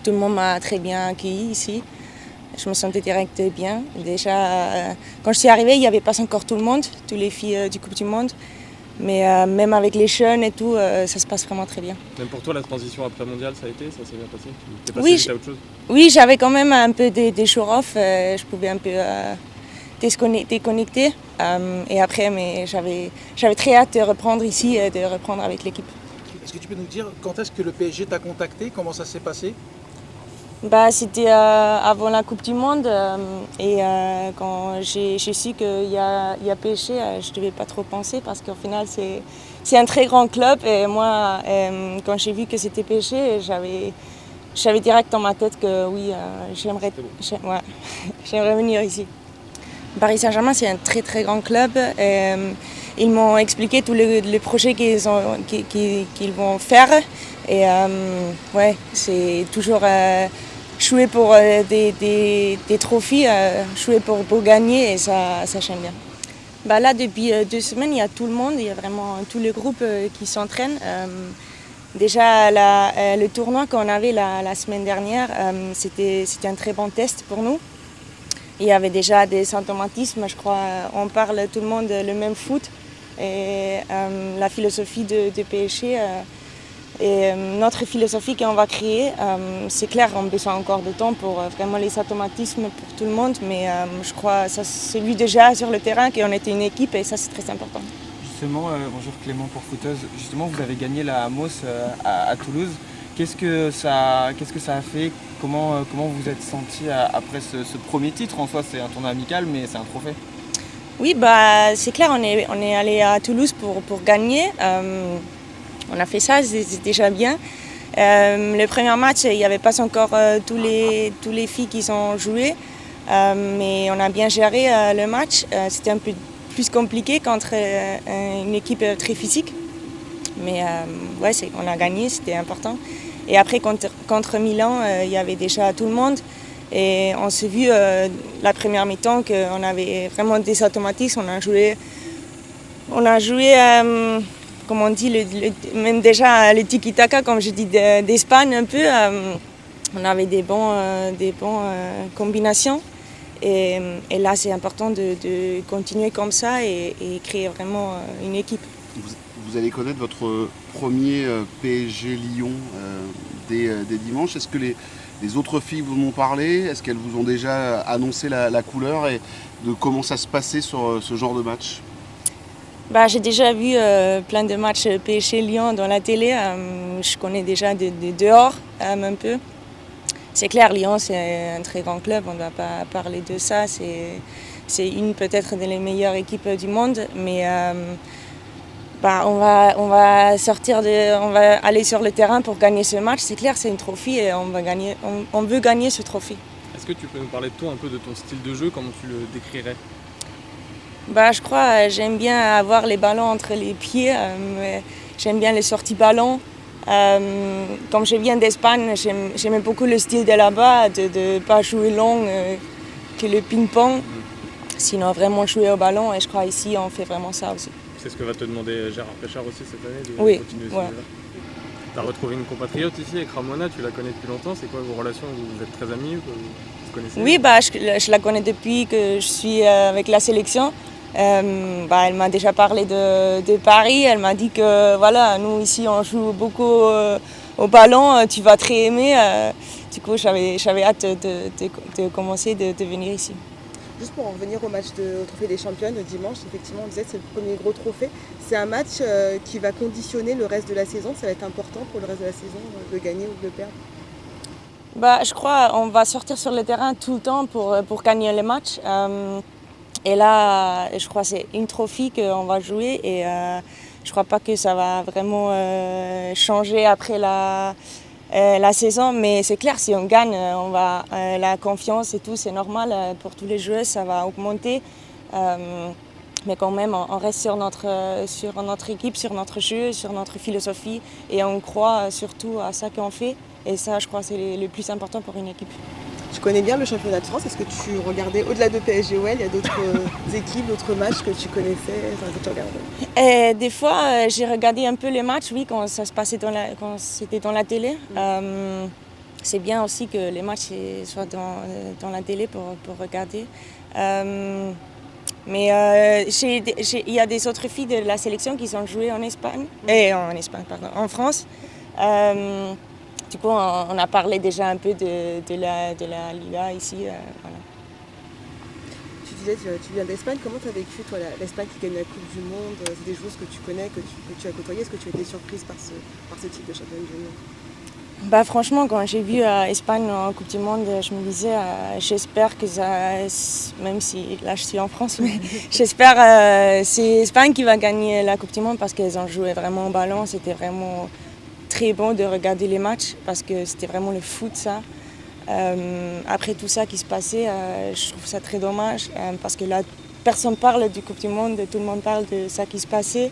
tout le monde m'a très bien accueilli ici. Je me sentais direct bien. Déjà, quand je suis arrivée, il n'y avait pas encore tout le monde, toutes les filles du Coupe du Monde. Mais même avec les jeunes et tout, ça se passe vraiment très bien. Même pour toi, la transition après mondial, ça a été, ça s'est bien passé? Tu t'es passé Oui, vite à autre chose? oui, j'avais quand même un peu des jours off. Je pouvais un peu déconnecter. Et après, mais j'avais très hâte de reprendre ici et de reprendre avec l'équipe. Est-ce que tu peux nous dire quand est-ce que le PSG t'a contacté? Comment ça s'est passé? C'était avant la Coupe du Monde quand j'ai su qu'il y a PSG, je ne devais pas trop penser parce qu'au final c'est un très grand club et moi quand j'ai vu que c'était PSG, j'avais direct dans ma tête que oui, j'aimerais venir ici. Paris Saint-Germain c'est un très très grand club et ils m'ont expliqué tous les projets qu'ils vont faire et ouais, c'est toujours jouer pour des trophées, jouer pour gagner et ça j'aime bien. Là depuis 2 semaines, il y a tout le monde, il y a vraiment tous les groupes qui s'entraînent. Déjà le tournoi qu'on avait la semaine dernière, c'était un très bon test pour nous. Il y avait déjà des automatismes, je crois, on parle tout le monde le même foot et la philosophie de PSG. Et notre philosophie qu'on va créer, c'est clair, on a besoin encore de temps pour vraiment les automatismes pour tout le monde, mais je crois que ça s'est vu déjà sur le terrain qu'on était une équipe et ça c'est très important. Justement, bonjour Clément pour Footeuse. Justement, vous avez gagné la Amos à Toulouse. Qu'est-ce que ça a fait? Comment vous êtes senti après ce premier titre? En soi, c'est un tournoi amical, mais c'est un trophée. Oui, c'est clair, on est allé à Toulouse pour gagner. On a fait ça, c'est déjà bien. Le premier match, il n'y avait pas encore tous les filles qui ont joué, mais on a bien géré le match. C'était un peu plus compliqué contre une équipe très physique, mais ouais, on a gagné, c'était important. Et après, contre Milan, il y avait déjà tout le monde. Et on s'est vu la première mi-temps qu'on avait vraiment des automatismes. On a joué comme on dit, même déjà le tiki-taka, comme je dis, d'Espagne un peu. On avait des bons combinations. Et là, c'est important de continuer comme ça et créer vraiment une équipe. Vous allez connaître votre premier PSG Lyon dès dimanche. Est-ce que les autres filles vous en ont parlé? Est-ce qu'elles vous ont déjà annoncé la couleur et de comment ça se passait sur ce genre de match? J'ai déjà vu plein de matchs PSG Lyon dans la télé. Je connais déjà de dehors un peu. C'est clair, Lyon c'est un très grand club, on ne va pas parler de ça. C'est une peut-être des meilleures équipes du monde, mais on va aller sur le terrain pour gagner ce match. C'est clair, c'est un trophée et on veut gagner ce trophée. Est-ce que tu peux nous parler de toi un peu, de ton style de jeu, comment tu le décrirais? Je crois j'aime bien avoir les ballons entre les pieds, j'aime bien les sorties ballons. Comme je viens d'Espagne, j'aimais beaucoup le style de là-bas, de ne pas jouer long que le ping-pong, sinon vraiment jouer au ballon et je crois ici on fait vraiment ça aussi. C'est ce que va te demander Gérard Péchard aussi cette année, de oui, continuer ce ouais. niveau-là. Tu as retrouvé une compatriote ici avec Ramona, tu la connais depuis longtemps, c'est quoi vos relations? Vous êtes très amis, vous connaissez? Oui, je la connais depuis que je suis avec la sélection. Elle m'a déjà parlé de Paris, elle m'a dit que voilà, nous ici on joue beaucoup au ballon, tu vas très aimer. Du coup j'avais hâte de commencer de venir ici. Juste pour en revenir au match au Trophée des Championnes de dimanche, effectivement on disait que c'est le premier gros trophée. C'est un match qui va conditionner le reste de la saison, ça va être important pour le reste de la saison de gagner ou de le perdre? Je crois qu'on va sortir sur le terrain tout le temps pour gagner les matchs. Et là, je crois que c'est une trophée qu'on va jouer et je ne crois pas que ça va vraiment changer après la saison. Mais c'est clair, si on gagne, la confiance et tout, c'est normal. Pour tous les joueurs, ça va augmenter. Mais quand même, on reste sur notre équipe, sur notre jeu, sur notre philosophie et on croit surtout à ça qu'on fait. Et ça, je crois, c'est le plus important pour une équipe. Tu connais bien le championnat de France, est-ce que tu regardais au-delà de PSG-OL, il y a d'autres équipes, d'autres matchs que tu connaissais, que tu regardais? Des fois, j'ai regardé un peu les matchs, oui, quand ça se passait quand c'était dans la télé. c'est bien aussi que les matchs soient dans la télé pour regarder. Mais il y a des autres filles de la sélection qui sont jouées en Espagne, en France. Du coup, on a parlé déjà un peu de la Liga ici. Voilà. Tu disais, tu viens d'Espagne. Comment tu as vécu, toi, l'Espagne qui gagne la Coupe du Monde? C'est des joueuses que tu connais, que tu as côtoyées. Est-ce que tu as été surprise par ce type de championne du monde? Bah, franchement, quand j'ai vu Espagne en Coupe du Monde, je me disais, j'espère que ça, même si là je suis en France, mais j'espère que c'est Espagne qui va gagner la Coupe du Monde parce qu'elles ont joué vraiment au ballon. C'était vraiment très bon de regarder les matchs parce que c'était vraiment le foot, ça. Après tout ça qui se passait, je trouve ça très dommage parce que là, personne parle du Coupe du Monde, tout le monde parle de ça qui se passait.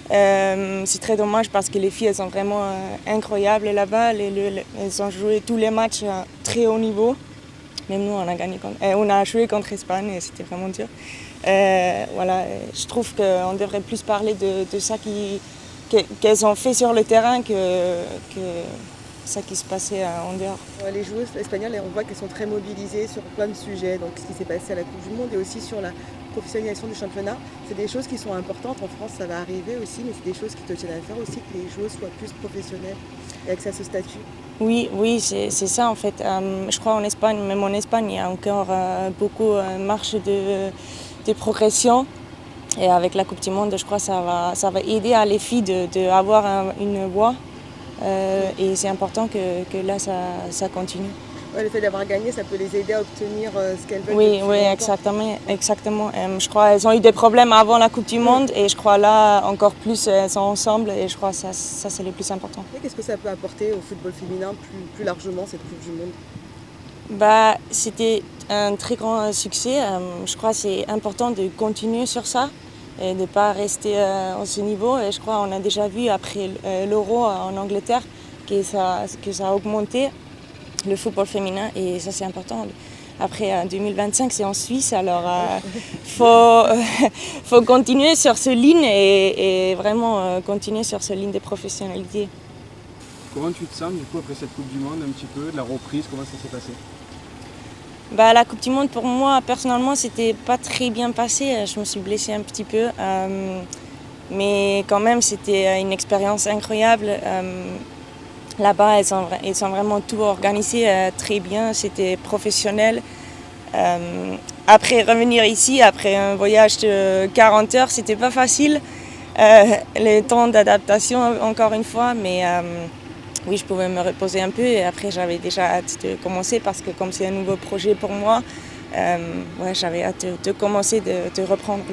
C'est très dommage parce que les filles, elles sont vraiment incroyables là-bas. Elles ont joué tous les matchs à très haut niveau. Même nous, on a joué contre l'Espagne et c'était vraiment dur. Voilà, je trouve qu'on devrait plus parler de ça qu'elles ont fait sur le terrain que ça qui se passait en dehors. Les joueuses espagnoles, on voit qu'elles sont très mobilisées sur plein de sujets, donc ce qui s'est passé à la Coupe du Monde et aussi sur la professionnalisation du championnat. C'est des choses qui sont importantes. En France, ça va arriver aussi, mais c'est des choses qui te tiennent à faire aussi, que les joueuses soient plus professionnelles et accès à ce statut. Oui, c'est ça en fait. Je crois même en Espagne, il y a encore beaucoup de marge de progression. Et avec la Coupe du Monde, je crois que ça va aider à les filles d'avoir une voix. Et c'est important que là, ça continue. Ouais, le fait d'avoir gagné, ça peut les aider à obtenir ce qu'elles veulent. Oui, exactement. Je crois qu'elles ont eu des problèmes avant la Coupe du Monde et je crois là, encore plus, elles sont ensemble et je crois que ça c'est le plus important. Et qu'est-ce que ça peut apporter au football féminin plus largement, cette Coupe du Monde? Bah, c'était un très grand succès. Je crois que c'est important de continuer sur ça et de ne pas rester à ce niveau. Et je crois qu'on a déjà vu après l'Euro en Angleterre que ça a augmenté le football féminin et ça c'est important. Après en 2025 c'est en Suisse, alors faut continuer sur ce ligne et vraiment continuer sur ce ligne de professionnalité. Comment tu te sens du coup après cette Coupe du Monde un petit peu, de la reprise, comment ça s'est passé? Bah, la Coupe du Monde pour moi personnellement c'était pas très bien passé, je me suis blessée un petit peu, mais quand même c'était une expérience incroyable. Là-bas, elles ont vraiment tout organisé très bien, c'était professionnel. Après revenir ici, après un voyage de 40 heures, c'était pas facile. Le temps d'adaptation encore une fois, mais oui, je pouvais me reposer un peu et après j'avais déjà hâte de commencer parce que comme c'est un nouveau projet pour moi, j'avais hâte de commencer, de reprendre.